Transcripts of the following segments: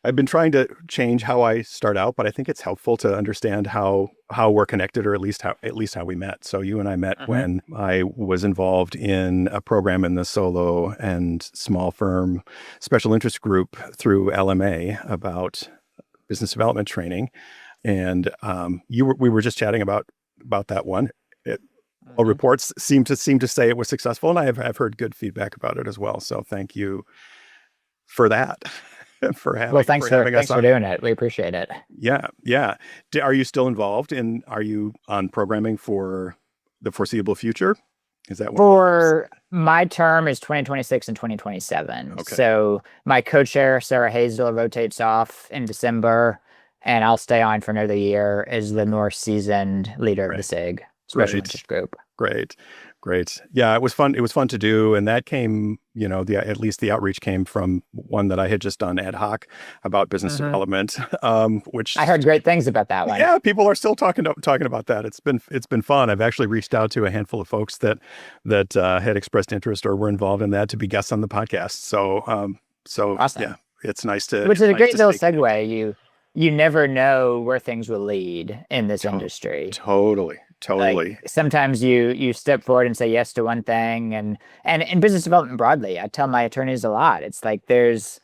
I've been trying to change how I start out, but I think it's helpful to understand how we're connected, or at least how we met. So you and I met Hmm. when I was involved in a program in the solo and small firm special interest group through LMA about business development training, and we were just chatting about that one. It, all Hmm. reports seem to say it was successful, and I've heard good feedback about it as well. So thank you for that, for Well, having us thanks for on. doing it. We appreciate it. Yeah, yeah. Are you still involved in? Are you on programming for the foreseeable future? Is that one of the things? For my term is 2026 and 2027. Okay, So my co-chair, Sarah Hazel, rotates off in December, and I'll stay on for another year as the more seasoned leader of the great, SIG, Special great. Interest Group. Great. Great. Yeah, it was fun. It was fun to do. And that came, at least the outreach came from one that I had just done ad hoc about business Hmm. development, I which, heard great things about that one. yeah, people are still talking about that. It's been fun. I've actually reached out to a handful of folks that had expressed interest or were involved in that to be guests on the podcast. So yeah, Awesome. Which is it's a nice great to little stay connected. segue. You never know where things will lead in this To- industry. Totally, Like totally. sometimes you step forward and say yes to one thing, and in business development broadly, I tell my attorneys a lot. It's like there's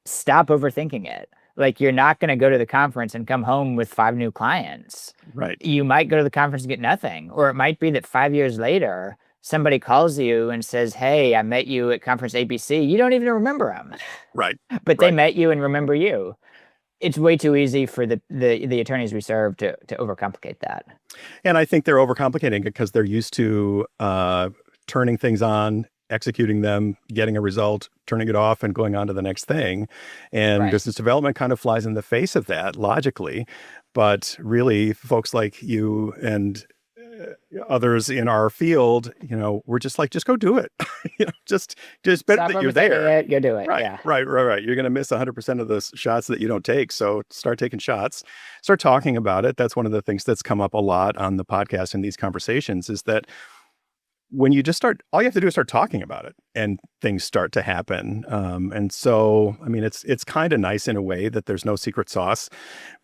stop overthinking it. Like you're not going to go to the conference and come home with five new clients. Right, You might go to the conference and get nothing, or it might be that 5 years later somebody calls you and says, "Hey, I met you at conference ABC." You don't even remember them, right, but they right. met you and remember you. It's way too easy for the attorneys we serve to overcomplicate that. And I think they're overcomplicating it because they're used to turning things on, executing them, getting a result, turning it off, and going on to the next thing. And Right. business development kind of flies in the face of that logically. But really, folks like you and others in our field, we're just like, just go do it. Just better Stop that you're overthinking there. it. Go do it. Right, Yeah. right, right, right. You're going to miss 100% of the shots that you don't take. So start taking shots, start talking about it. That's one of the things that's come up a lot on the podcast in these conversations is that when you just start, all you have to do is start talking about it and things start to happen. And so, I mean, it's kind of nice in a way that there's no secret sauce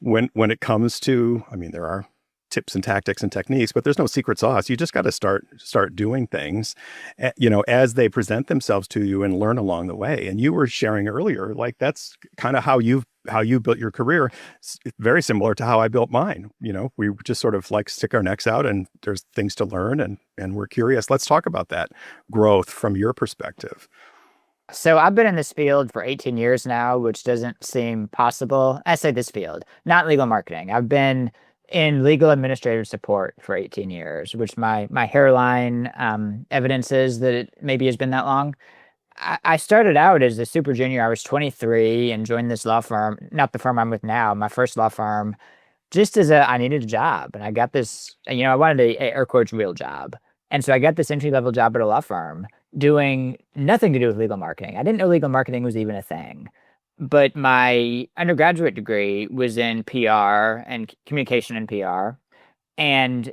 when it comes to, I mean, there are tips and tactics and techniques, but there's no secret sauce. You just got to start doing things, as they present themselves to you and learn along the way. And you were sharing earlier, like that's kind of how you built your career. It's very similar to how I built mine. We just sort of like stick our necks out and there's things to learn and we're curious. Let's talk about that growth from your perspective. So I've been in this field for 18 years now, which doesn't seem possible. I say this field, not legal marketing. I've been in legal administrative support for 18 years, which my hairline evidences that it maybe has been that long. I started out as a super junior. I was 23 and joined this law firm, not the firm I'm with now, my first law firm, just as I needed a job. And I got this, I wanted a air quotes real job. And so I got this entry level job at a law firm doing nothing to do with legal marketing. I didn't know legal marketing was even a thing. But my undergraduate degree was in PR and communication and PR. And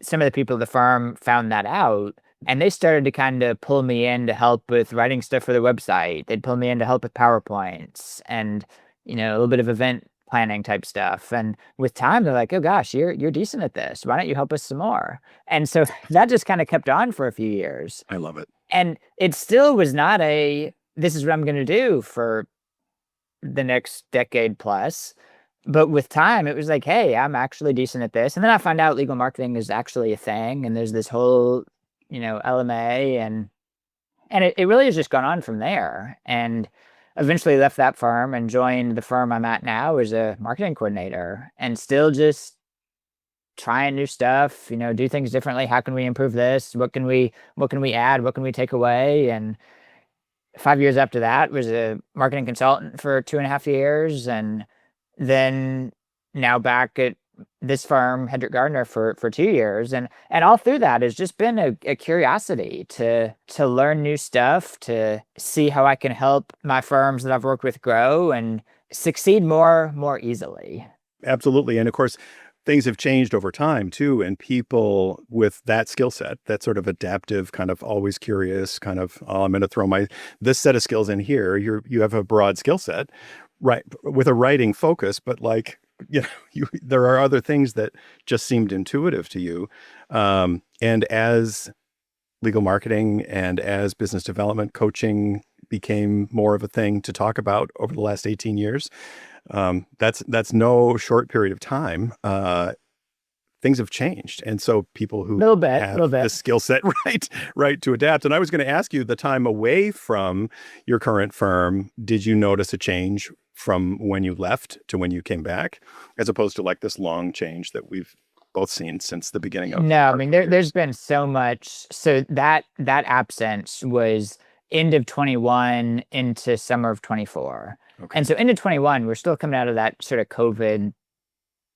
some of the people at the firm found that out and they started to kind of pull me in to help with writing stuff for their website. They'd pull me in to help with PowerPoints and, a little bit of event planning type stuff. And with time, they're like, "Oh gosh, you're decent at this. Why don't you help us some more?" And so that just kind of kept on for a few years. I love it. And it still was not this is what I'm going to do for the next decade plus. But with time, it was like, hey, I'm actually decent at this. And then I find out legal marketing is actually a thing. And there's this whole, LMA and it really has just gone on from there. And eventually left that firm and joined the firm I'm at now as a marketing coordinator and still just trying new stuff, do things differently. How can we improve this? What can we add? What can we take away? And 5 years after that was a marketing consultant for 2.5 years and then now back at this firm, Hedrick Gardner, for 2 years, and all through that has just been a curiosity to learn new stuff, to see how I can help my firms that I've worked with grow and succeed more easily. Absolutely. And of course, things have changed over time too. And people with that skill set, that sort of adaptive, kind of always curious, kind of, oh, I'm going to throw this set of skills in here. You have a broad skill set, right, with a writing focus, but like, there are other things that just seemed intuitive to you. And as legal marketing and as business development coaching became more of a thing to talk about over the last 18 years, that's no short period of time. Things have changed. And so people who Little have bit. this skill set, right, to adapt. And I was going to ask you, the time away from your current firm, did you notice a change from when you left to when you came back, as opposed to like this long change that we've both seen since the beginning of No, I our mean careers? there's been so much. So that absence was end of 21 into summer of 24. Okay. And so into 21, we're still coming out of that sort of COVID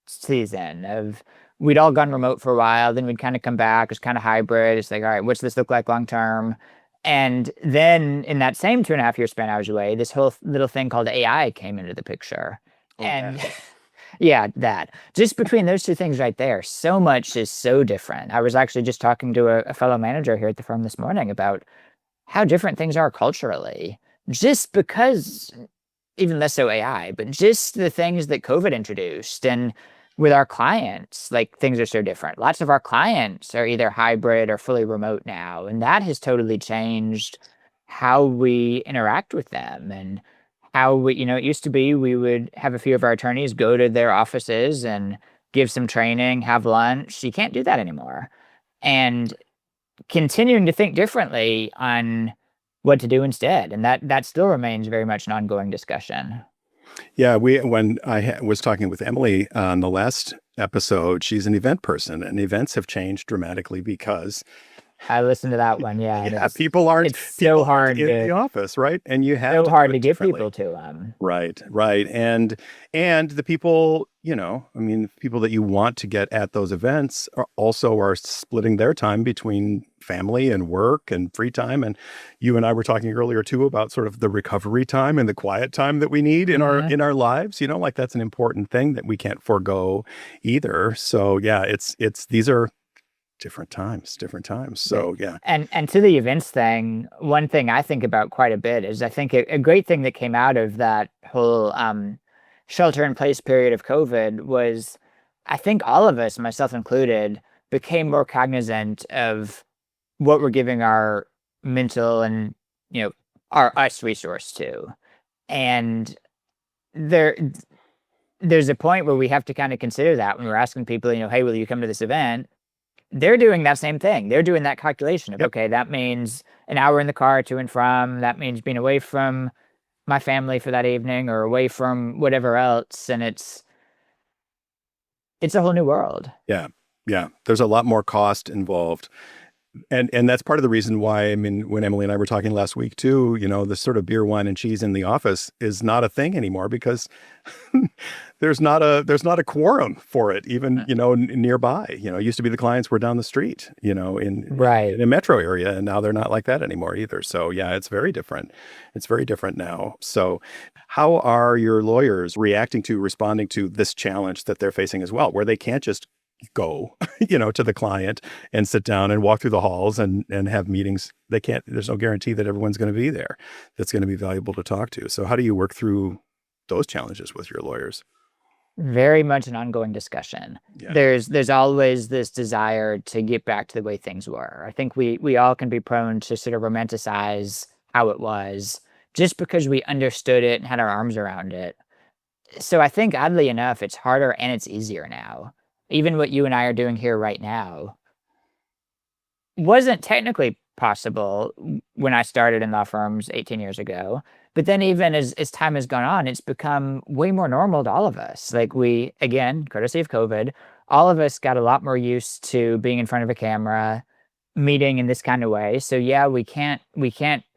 season of we'd all gone remote for a while, then we'd kind of come back. It's kind of hybrid. It's like, all right, what's this look like long term? And then in that same 2.5 year span I was away, this whole little thing called AI came into the picture. Oh, And that. yeah, that. Just between those two things right there, so much is so different. I was actually just talking to a fellow manager here at the firm this morning about how different things are culturally, just because, even less so AI, but just the things that COVID introduced. And with our clients, like things are so different. Lots of our clients are either hybrid or fully remote now. And that has totally changed how we interact with them and how we, it used to be we would have a few of our attorneys go to their offices and give some training, have lunch. You can't do that anymore. And continuing to think differently on what to do instead. And that still remains very much an ongoing discussion. Yeah, when I was talking with Emily on the last episode, she's an event person, and events have changed dramatically because I listened to that one. Yeah, and yeah, people aren't it's so people aren't hard in to the office, right? And you have to do it get differently. people to them. Right, right. And the people, I mean, people that you want to get at those events are splitting their time between family and work and free time. And you and I were talking earlier too about sort of the recovery time and the quiet time that we need in our Mhm. in our lives, like that's an important thing that we can't forego either. So yeah, it's these are different times. Yeah. So yeah. And to the events thing, one thing I think about quite a bit is I think a great thing that came out of that whole shelter in place period of COVID was I think all of us, myself included, became more cognizant of what we're giving our mental and you know our us resource to. And there there's a point where we have to kind of consider that when we're asking people, hey, will you come to this event? They're doing that same thing. They're doing that calculation of, Yep. okay, that means an hour in the car to and from. That means being away from my family for that evening or away from whatever else. And it's a whole new world. Yeah. Yeah. There's a lot more cost involved. And that's part of the reason why, I mean, when Emily and I were talking last week too, this sort of beer, wine, and cheese in the office is not a thing anymore because there's not a quorum for it, even, nearby. It used to be the clients were down the street, in Right. a metro area, and now they're not like that anymore either. So yeah, it's very different. It's very different now. So how are your lawyers responding to this challenge that they're facing as well, where they can't just go to the client and sit down and walk through the halls and have meetings? They can't, there's no guarantee that everyone's going to be there that's going to be valuable to talk to. So how do you work through those challenges with your lawyers? Very much an ongoing discussion. Yeah. There's always this desire to get back to the way things were. I think we all can be prone to sort of romanticize how it was just because we understood it and had our arms around it. So I think oddly enough, it's harder and it's easier now. Even what you and I are doing here right now wasn't technically possible when I started in law firms 18 years ago. But then even as time has gone on, it's become way more normal to all of us. Like we, again, courtesy of COVID, all of us got a lot more used to being in front of a camera, meeting in this kind of way. So yeah, we can't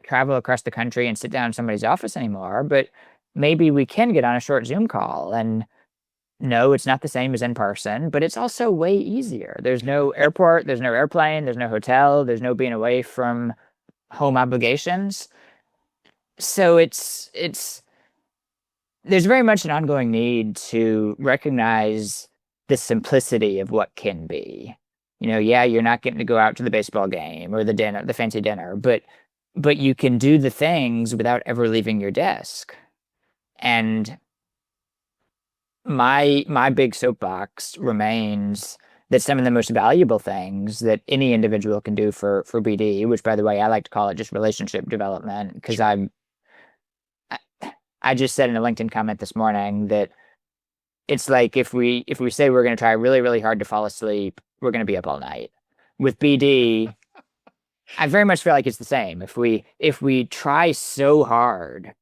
travel across the country and sit down in somebody's office anymore, but maybe we can get on a short Zoom call. And no, it's not the same as in person, but it's also way easier. There's no airport, there's no airplane, there's no hotel, there's no being away from home obligations. So it's there's very much an ongoing need to recognize the simplicity of what can be. Yeah, you're not getting to go out to the baseball game or the dinner, the fancy dinner, but you can do the things without ever leaving your desk. And my big soapbox remains that some of the most valuable things that any individual can do for BD, which by the way, I like to call it just relationship development, because Sure. I, I just said in a LinkedIn comment this morning that it's like if we say we're going to try really, really hard to fall asleep, we're going to be up all night. With BD, I very much feel like it's the same. If we try so hard,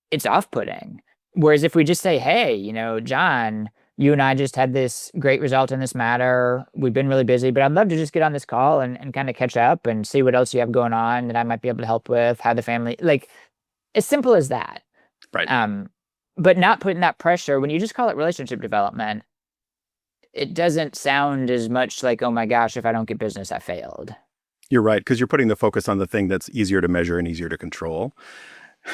it's off-putting. Whereas if we just say, hey, John, you and I just had this great result in this matter. We've been really busy, but I'd love to just get on this call and kind of catch up and see what else you have going on that I might be able to help with, how the family, like as simple as that. Right. Um, but not putting that pressure when you just call it relationship development, it doesn't sound as much like, oh my gosh, if I don't get business, I failed. You're right, because you're putting the focus on the thing that's easier to measure and easier to control,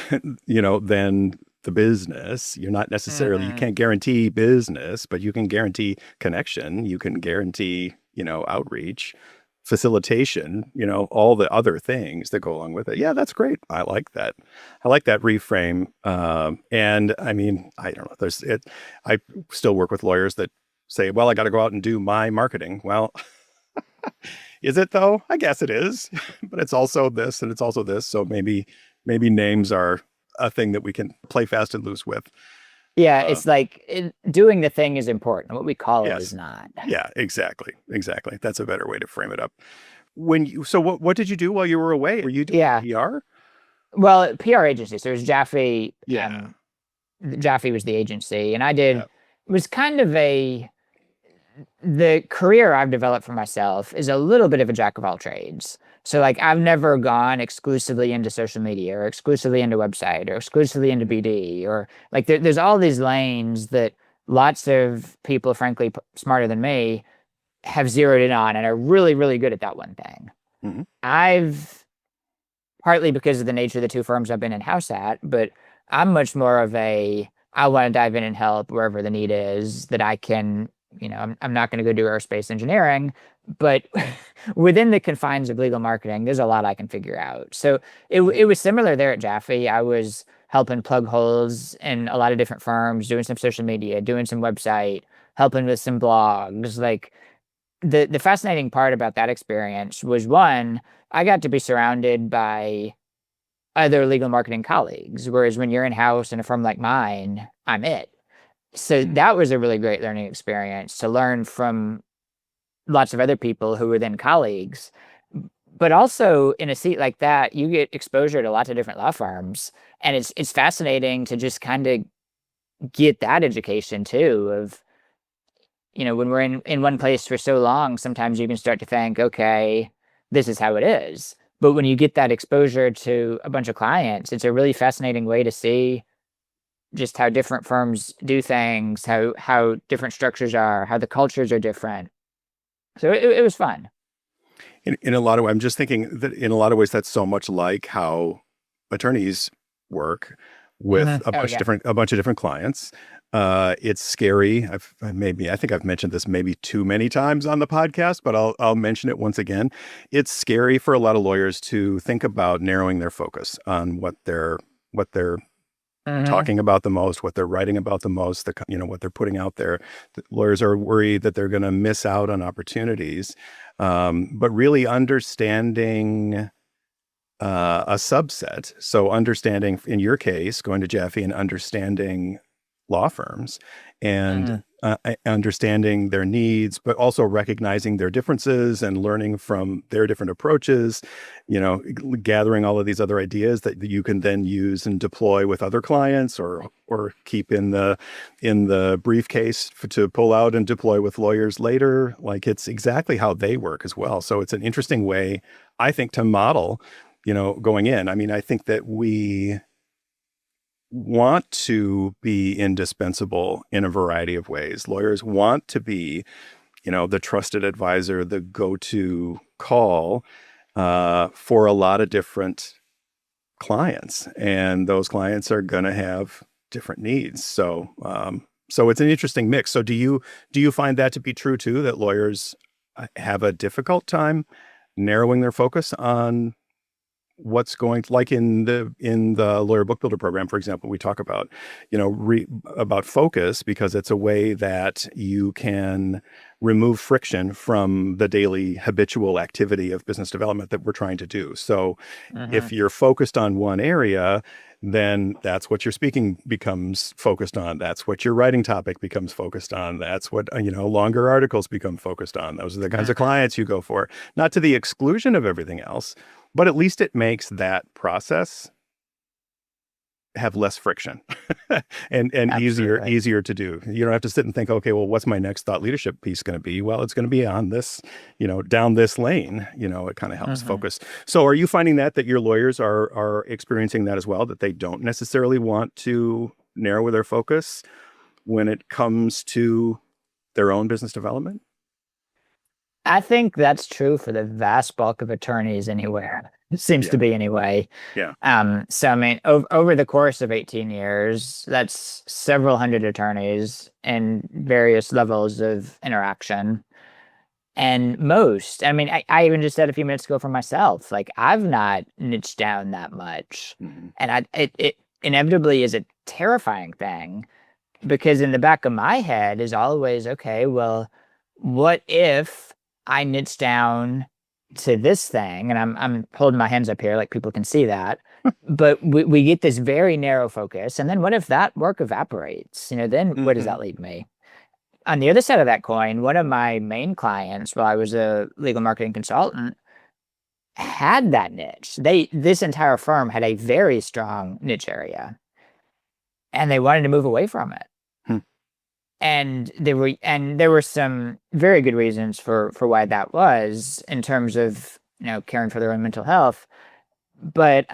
than the business. You're not necessarily, you Hmm. can't guarantee business, but you can guarantee connection. You can guarantee, outreach, facilitation, all the other things that go along with it. Yeah, that's great. I like that. I like that reframe. And I mean, I don't know. I still work with lawyers that say, well, I got to go out and do my marketing. Well, is it though? I guess it is, but it's also this and it's also this. So maybe names are a thing that we can play fast and loose with. Yeah, Uh, it's like doing the thing is important. What we call it is yes. not. Yeah, exactly. Exactly. That's a better way to frame it up. So what did you do while you were away? Were you doing Yeah. PR? Well, PR agency. So it was Jaffe. Yeah. Jaffe was the agency, and I Yeah. did was kind of the career I've developed for myself is a little bit of a jack of all trades. So like I've never gone exclusively into social media or exclusively into website or exclusively into BD or like there's all these lanes that lots of people, frankly, smarter than me have zeroed in on and are really, really good at that one thing. Hmm. I've partly because of the nature of the two firms I've been in house at, but I'm much more of I want to dive in and help wherever the need is that I can, I'm not going to go do aerospace engineering, but within the confines of legal marketing, there's a lot I can figure out. So it was similar there at Jaffe. I was helping plug holes in a lot of different firms, doing some social media, doing some website, helping with some blogs. Like the fascinating part about that experience was one, I got to be surrounded by other legal marketing colleagues, whereas when you're in house in a firm like mine, I'm it. So that was a really great learning experience to learn from lots of other people who were then colleagues. But also in a seat like that, you get exposure to lots of different law firms, and it's fascinating to just kind of get that education too of when we're in one place for so long, sometimes you can start to think, okay, this is how it is. But when you get that exposure to a bunch of clients, it's a really fascinating way to see just how different firms do things, how different structures are, how the cultures are different. So it was fun. In a lot of ways, I'm just thinking that in a lot of ways, that's so much like how attorneys work with Oh yeah. a bunch of different clients. It's scary. I think I've mentioned this maybe too many times on the podcast, but I'll mention it once again. It's scary for a lot of lawyers to think about narrowing their focus on what they're Hmm. talking about the most, what they're writing about the most, what they're putting out there. The lawyers are worried that they're going to miss out on opportunities, but really understanding a subset. So understanding, in your case, going to Jaffe and understanding law firms and Hmm. understanding their needs, but also recognizing their differences and learning from their different approaches, gathering all of these other ideas that you can then use and deploy with other clients or keep in the briefcase to pull out and deploy with lawyers later. Like it's exactly how they work as well. So it's an interesting way, I think, to model going in. I mean, I think that we want to be indispensable in a variety of ways. Lawyers want to be, the trusted advisor, the go-to call for a lot of different clients, and those clients are going to have different needs. So it's an interesting mix. So do you find that to be true too, that lawyers have a difficult time narrowing their focus on what's going like in the lawyer book builder program, for example, we talk about, about focus because it's a way that you can remove friction from the daily habitual activity of business development that we're trying to do. So Hmm. if you're focused on one area, then that's what your speaking becomes focused on. That's what your writing topic becomes focused on. That's what, longer articles become focused on. Those are the kinds of Hmm. clients you go for, not to the exclusion of everything else, but at least it makes that process have less friction and Absolutely. easier to do. You don't have to sit and think, okay, well, what's my next thought leadership piece going to be? Well, it's going to be on this, down this lane. It kind of helps Hmm. focus. So are you finding that your lawyers are experiencing that as well, that they don't necessarily want to narrow their focus when it comes to their own business development? I think that's true for the vast bulk of attorneys anywhere. It seems to Yeah. be anyway. Yeah. So I mean, over the course of 18 years, that's several hundred attorneys and various levels of interaction. And most, I mean, I even just said a few minutes ago for myself, like I've not niched down that much. Mhm. And it inevitably is a terrifying thing because in the back of my head is always, okay, well, what if I niche down to this thing? And I'm holding my hands up here like people can see that. But we get this very narrow focus. And then what if that work evaporates? Then where does Mhm. that leave me? On the other side of that coin, one of my main clients, while I was a legal marketing consultant, had that niche. This entire firm had a very strong niche area, and they wanted to move away from it. Hmm. And there were some very good reasons for why that was in terms of caring for their own mental health. But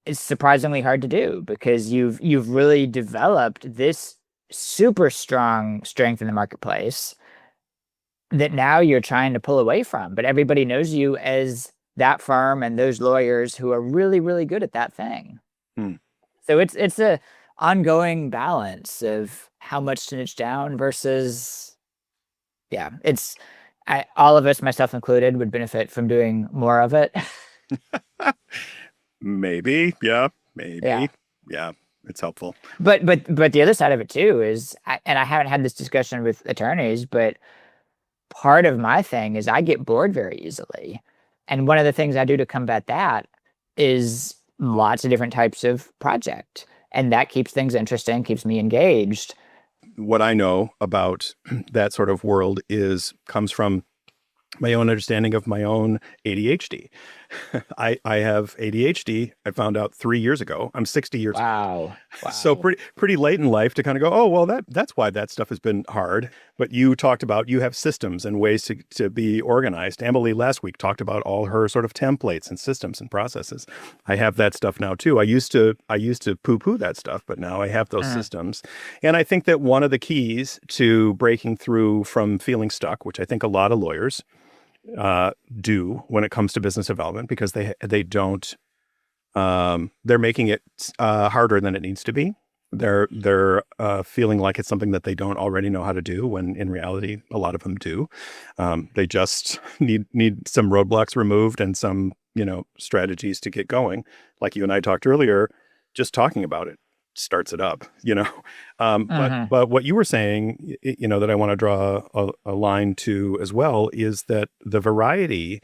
it's surprisingly hard to do because you've really developed this super strong strength in the marketplace that now you're trying to pull away from, but everybody knows you as that firm and those lawyers who are really, really good at that thing. Hmm. So it's a ongoing balance of how much to niche down versus yeah, all of us, myself included, would benefit from doing more of it. Maybe. Yeah. Yeah. Maybe. Yeah. It's helpful. But the other side of it too is, and I haven't had this discussion with attorneys, but part of my thing is I get bored very easily. And one of the things I do to combat that is lots of different types of project. And that keeps things interesting, keeps me engaged. What I know about that sort of world comes from my own understanding of my own ADHD. I have ADHD. I found out 3 years ago. I'm 60 years old. Wow. So Wow. pretty late in life to kind of go, oh, well, that's why that stuff has been hard. But you talked about you have systems and ways to be organized. Emily last week talked about all her sort of templates and systems and processes. I have that stuff now too. I used to poo-poo that stuff, but now I have those Mm, systems. And I think that one of the keys to breaking through from feeling stuck, which I think a lot of lawyers uh, do when it comes to business development, because they don't they're making it harder than it needs to be. They're feeling like it's something that they don't already know how to do, when in reality, a lot of them do. They just need some roadblocks removed and some strategies to get going. Like you and I talked earlier, just talking about it starts it up. But mhm. what you were saying, that I want to draw a line to as well, is that the variety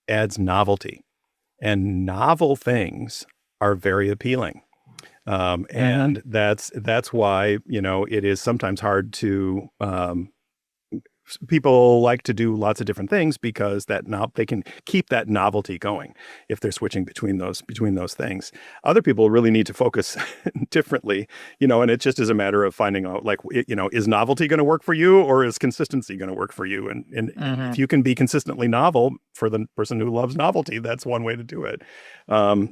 adds novelty, and novel things are very appealing. Mhm. And that's why it is sometimes hard to people like to do lots of different things because they can keep that novelty going if they're switching between those things. Other people really need to focus differently, and it just is a matter of finding out, like, is novelty going to work for you, or is consistency going to work for you? And if Mhm. you can be consistently novel for the person who loves novelty, that's one way to do it.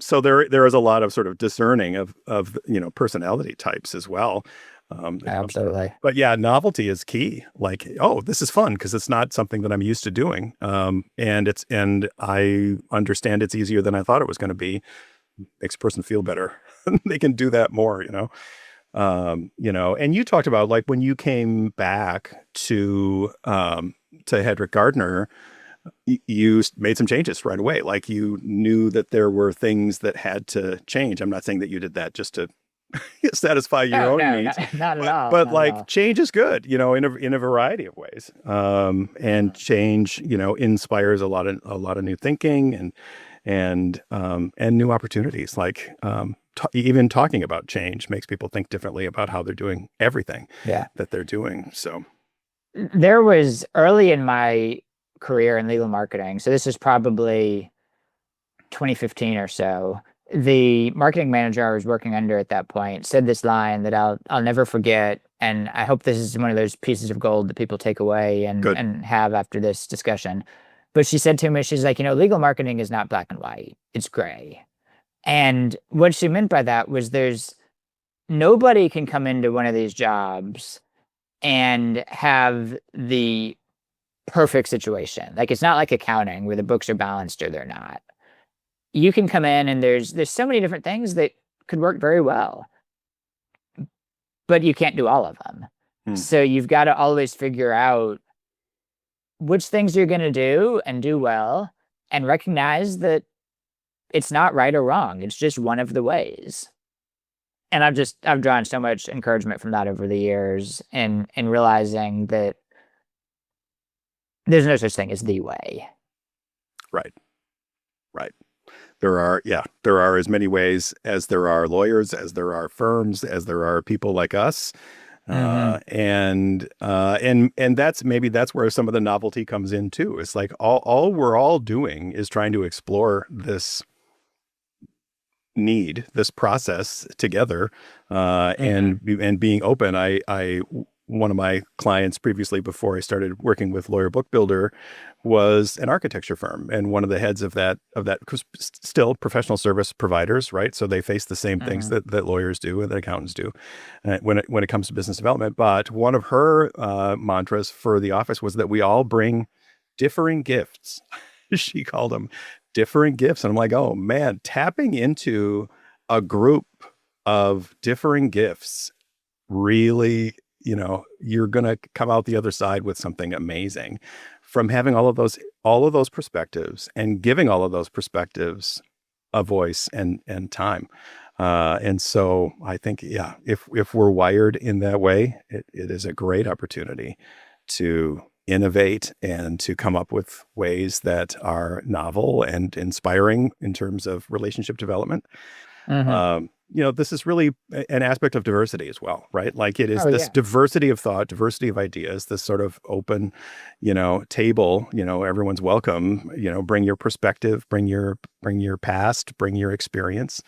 So there is a lot of sort of discerning of personality types as well. That comes through. Absolutely. But yeah, novelty is key. Like, oh, this is fun because it's not something that I'm used to doing. And I understand it's easier than I thought it was going to be. Makes a person feel better. They can do that more. And you talked about, like, when you came back to Hedrick Gardner, you made some changes right away. Like you knew that there were things that had to change. I'm not saying that you did that just to satisfy your No, own no, needs, not not at all, but not at like all. change is good, in a variety of ways. And Mhm. change, inspires a lot of new thinking and new opportunities. Like even talking about change makes people think differently about how they're doing everything Yeah. that they're doing. So, There was early in my career in legal marketing, so this is probably 2015 or so. The marketing manager I was working under at that point said this line that I'll never forget, and I hope this is one of those pieces of gold that people take away good. and have after this discussion. But she said to me, she's like, legal marketing is not black and white; it's gray. And what she meant by that was there's nobody can come into one of these jobs and have the perfect situation. Like it's not like accounting where the books are balanced or they're not. You can come in and there's so many different things that could work very well, but you can't do all of them. Hmm. So you've got to always figure out which things you're going to do and do well and recognize that it's not right or wrong. It's just one of the ways. And I've drawn so much encouragement from that over the years and realizing that there's no such thing as the way. Right. Right. There are as many ways as there are lawyers, as there are firms, as there are people like us. Mhm. And that's where some of the novelty comes in too. It's like all we're all doing is trying to explore this process together, Mhm. and being open. I one of my clients previously, before I started working with Lawyer Book Builder, was an architecture firm, and one of the heads of that, 'cause still professional service providers, right? So they face the same things Mhm. that lawyers do and that accountants do, when it comes to business development. But one of her mantras for the office was that we all bring differing gifts. She called them differing gifts. And I'm like, oh man, tapping into a group of differing gifts really, you're going to come out the other side with something amazing from having all of those perspectives and giving all of those perspectives a voice and time. And so I think, yeah, if we're wired in that way, it is a great opportunity to innovate and to come up with ways that are novel and inspiring in terms of relationship development. Mhm. This is really an aspect of diversity as well, right? Like it is Oh this yeah. diversity of thought, diversity of ideas, this sort of open, table, everyone's welcome, bring your perspective, bring your past, bring your experience.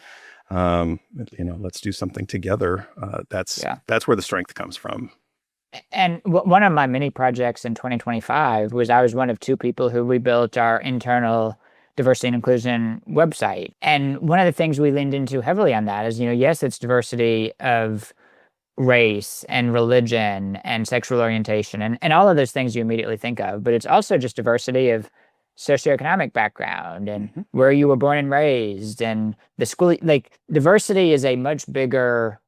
Let's do something together. That's Yeah. that's where the strength comes from. And one of my mini projects in 2025 was I was one of two people who rebuilt our internal diversity and inclusion website. And one of the things we leaned into heavily on that is, yes, it's diversity of race and religion and sexual orientation and all of those things you immediately think of, but it's also just diversity of socioeconomic background and Mhm. where you were born and raised and the school. Like diversity is a much bigger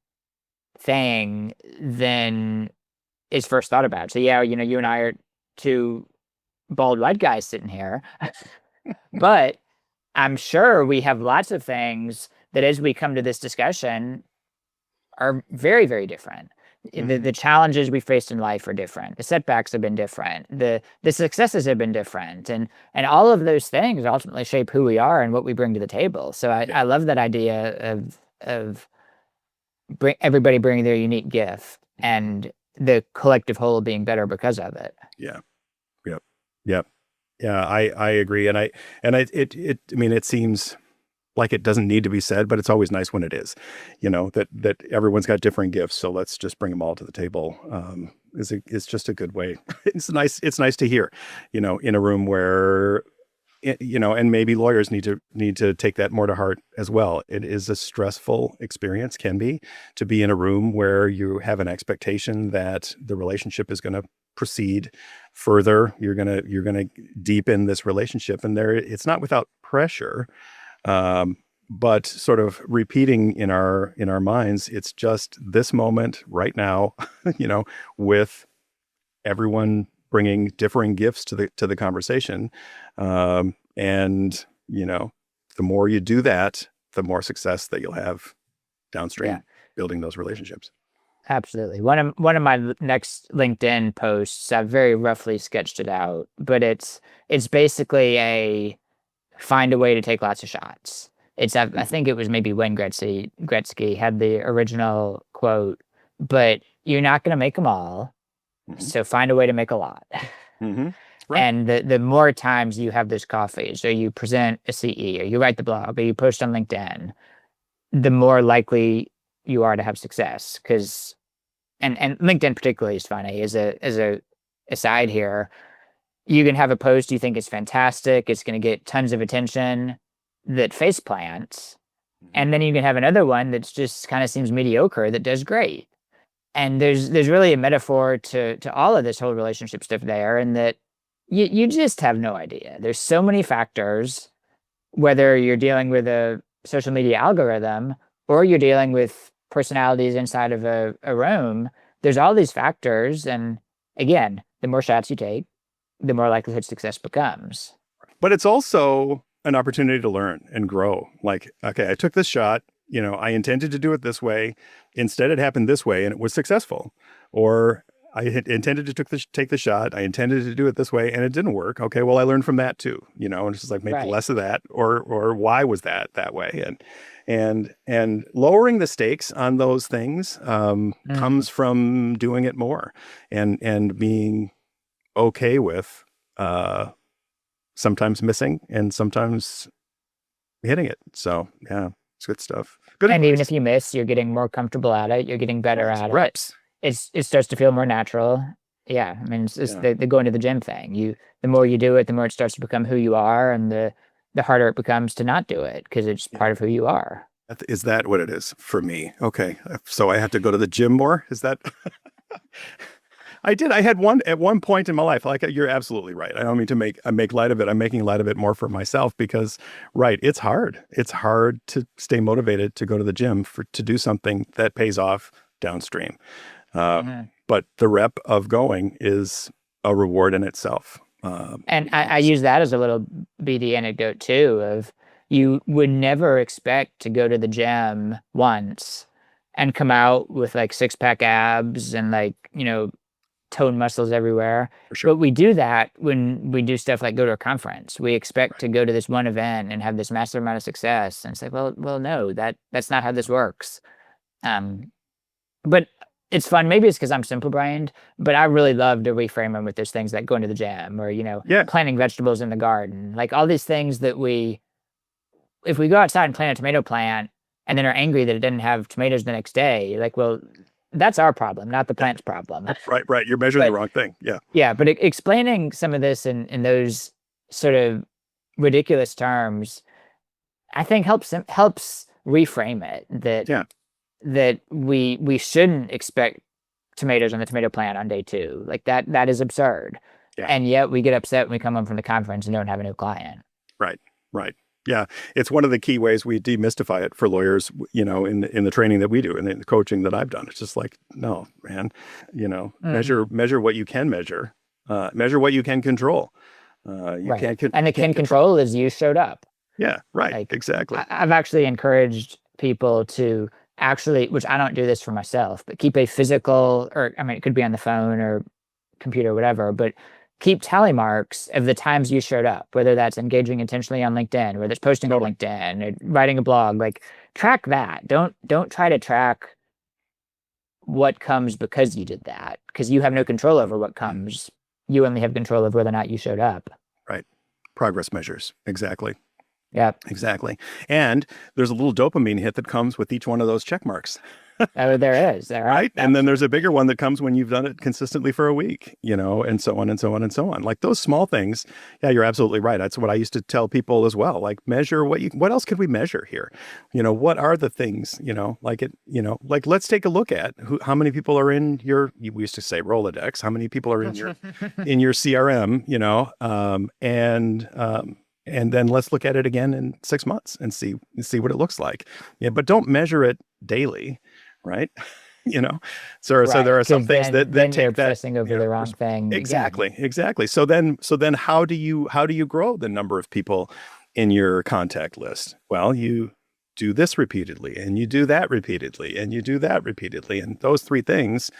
thing than is first thought about. So yeah, you and I are two bald white guys sitting here, but I'm sure we have lots of things that as we come to this discussion are very, very different. The Mhm. challenges we faced in life are different. The setbacks have been different. The successes have been different. And all of those things ultimately shape who we are and what we bring to the table. So Yeah. I love that idea of everybody bringing their unique gift and the collective whole being better because of it. Yeah. Yep. Yep. Yeah. I agree. I mean, it seems like it doesn't need to be said, but it's always nice when it is, that everyone's got different gifts. So let's just bring them all to the table. Is just a good way. It's nice to hear, in a room where, and maybe lawyers need to take that more to heart as well. It is a stressful experience, can be, to be in a room where you have an expectation that the relationship is going to proceed further. You're going to deepen this relationship, and it's not without pressure, um, but sort of repeating in our minds, it's just this moment right now, with everyone bringing differing gifts to the conversation. And, the more you do that, the more success that you'll have downstream Yeah, building those relationships. absolutely. One of my next LinkedIn posts, I've very roughly sketched it out, but it's basically a find a way to take lots of shots. I think it was maybe Wayne Gretzky had the original quote, but you're not going to make them all, Mm-hmm. so find a way to make a lot. Mm-hmm. Right. And the more times you have those coffees, or you present a CE, or you write the blog, or you post on LinkedIn, the more likely you are to have success. Because and LinkedIn particularly is funny as a aside here. You can have a post you think is fantastic, it's going to get tons of attention, that face plants, Mm-hmm. and then you can have another one that's just kind of seems mediocre that does great. And there's really a metaphor to all of this whole relationship stuff there, and that you just have no idea. There's so many factors, whether you're dealing with a social media algorithm or you're dealing with personalities inside of a room. There's all these factors, and again, the more shots you take, the more likelihood success becomes. But it's also an opportunity to learn and grow. Like, okay, I took this shot, I intended to do it this way. Instead, it happened this way and it was successful. Or I had intended to take the shot. I intended to do it this way and it didn't work. Okay, well, I learned from that too, and it's just like make Right. less of that, or why was that way? And lowering the stakes on those things comes from doing it more and being okay with sometimes missing and sometimes hitting it. So yeah, it's good stuff. Good And even advice. if you miss, you're getting more comfortable at it. You're getting better Right. at it. Right. It starts to feel more natural. Yeah, I mean, it's Yeah. the going to the gym thing. The more you do it, the more it starts to become who you are, and the harder it becomes to not do it because it's Yeah. part of who you are. Is that what it is for me? Okay. So I have to go to the gym more? Is that I did. I had one at one point in my life. Like you're absolutely right. I don't mean to make light of it. I'm making light of it more for myself because, right, it's hard. It's hard to stay motivated to go to the gym to do something that pays off downstream. But the rep of going is a reward in itself. And I use that as a little BD anecdote too. Of you would never expect to go to the gym once and come out with like 6-pack abs and like toned muscles everywhere. For sure. But we do that when we do stuff like go to a conference. We expect to go to this one event and have this massive amount of success. And it's like, well, no, that's not how this works. But it's fun. Maybe it's because I'm simple brained, but I really love to reframe them with those things like going to the gym or, Yeah. planting vegetables in the garden. Like all these things that if we go outside and plant a tomato plant and then are angry that it didn't have tomatoes the next day, like, well, that's our problem, not the plant's problem. Right. You're measuring But the wrong thing. Yeah. yeah, but explaining some of this in those sort of ridiculous terms, I think helps reframe it that Yeah. that we shouldn't expect tomatoes on the tomato plant on day 2. Like that is absurd. Yeah. And yet we get upset when we come home from the conference and don't have a new client. Right. Yeah. It's one of the key ways we demystify it for lawyers, in the training that we do and in the coaching that I've done. It's just like, no, man, measure what you can measure, measure what you can control. Right. Can't And the can control is you showed up. Yeah, right. Like Exactly. I've actually encouraged people to actually, which I don't do this for myself, but keep a physical, or I mean, it could be on the phone or computer, or whatever, but keep tally marks of the times you showed up, whether that's engaging intentionally on LinkedIn, whether it's posting on LinkedIn or writing a blog, like track that. Don't try to track what comes because you did that, because you have no control over what comes. You only have control of whether or not you showed up. Right. Progress measures. Exactly. Yeah. Exactly. And there's a little dopamine hit that comes with each one of those check marks. Oh, there is. There Right. And then there's a bigger one that comes when you've done it consistently for a week, and so on and so on and so on. Like those small things. Yeah, you're absolutely right. That's what I used to tell people as well. Like measure what else could we measure here? What are the things, like let's take a look at how many people are in we used to say Rolodex, how many people are in your CRM, and then let's look at it again in 6 months and see what it looks like. Yeah, but don't measure it daily, right? you know. So there Right, are some 'cause things that then you're take that, obsessing over the wrong thing again. exactly. So then how do you grow the number of people in your contact list? Well, you do this repeatedly, and you do that repeatedly, and you do that repeatedly, and those three things,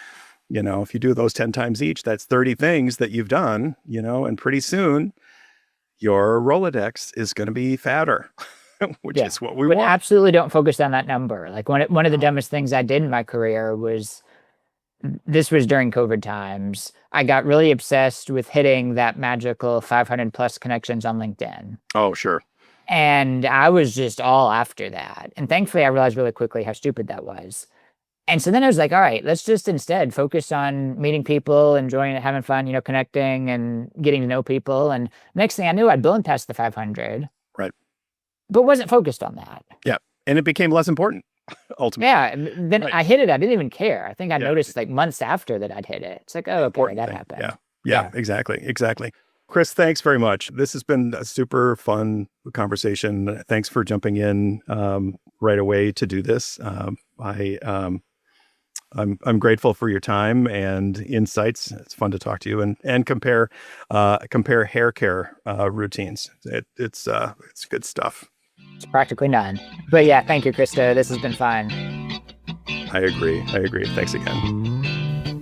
if you do those 10 times each, that's 30 things that you've done, and pretty soon your Rolodex is going to be fatter, which Yeah, is what we but want. absolutely don't focus on that number. Like, one of the dumbest things I did in my career was this was during COVID times. I got really obsessed with hitting that magical 500 plus connections on LinkedIn. Oh, sure. And I was just all after that. And thankfully, I realized really quickly how stupid that was. And so then I was like, all right, let's just instead focus on meeting people, enjoying it, having fun, connecting and getting to know people. And next thing I knew, I'd blown past the 500, Right. but wasn't focused on that. Yeah. And it became less important ultimately. Yeah. And then Right. I hit it. I didn't even care. I think I Yeah. noticed like months after that I'd hit it. It's like, oh, okay, Important that thing. happened. Yeah. Exactly. Chris, thanks very much. This has been a super fun conversation. Thanks for jumping in right away to do this. I'm grateful for your time and insights. It's fun to talk to you and compare hair care routines. It's good stuff. It's practically none. But yeah, thank you, Krista. This has been fun. I agree. Thanks again.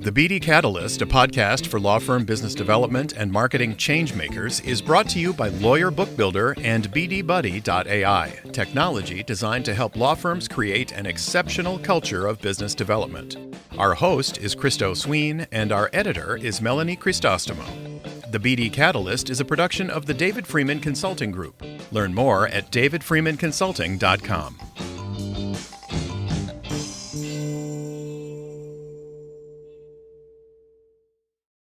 The BD Catalyst, a podcast for law firm business development and marketing changemakers, is brought to you by Lawyer Book Builder and BDBuddy.ai, technology designed to help law firms create an exceptional culture of business development. Our host is Christo Sween, and our editor is Melanie Cristostomo. The BD Catalyst is a production of the David Freeman Consulting Group. Learn more at davidfreemanconsulting.com.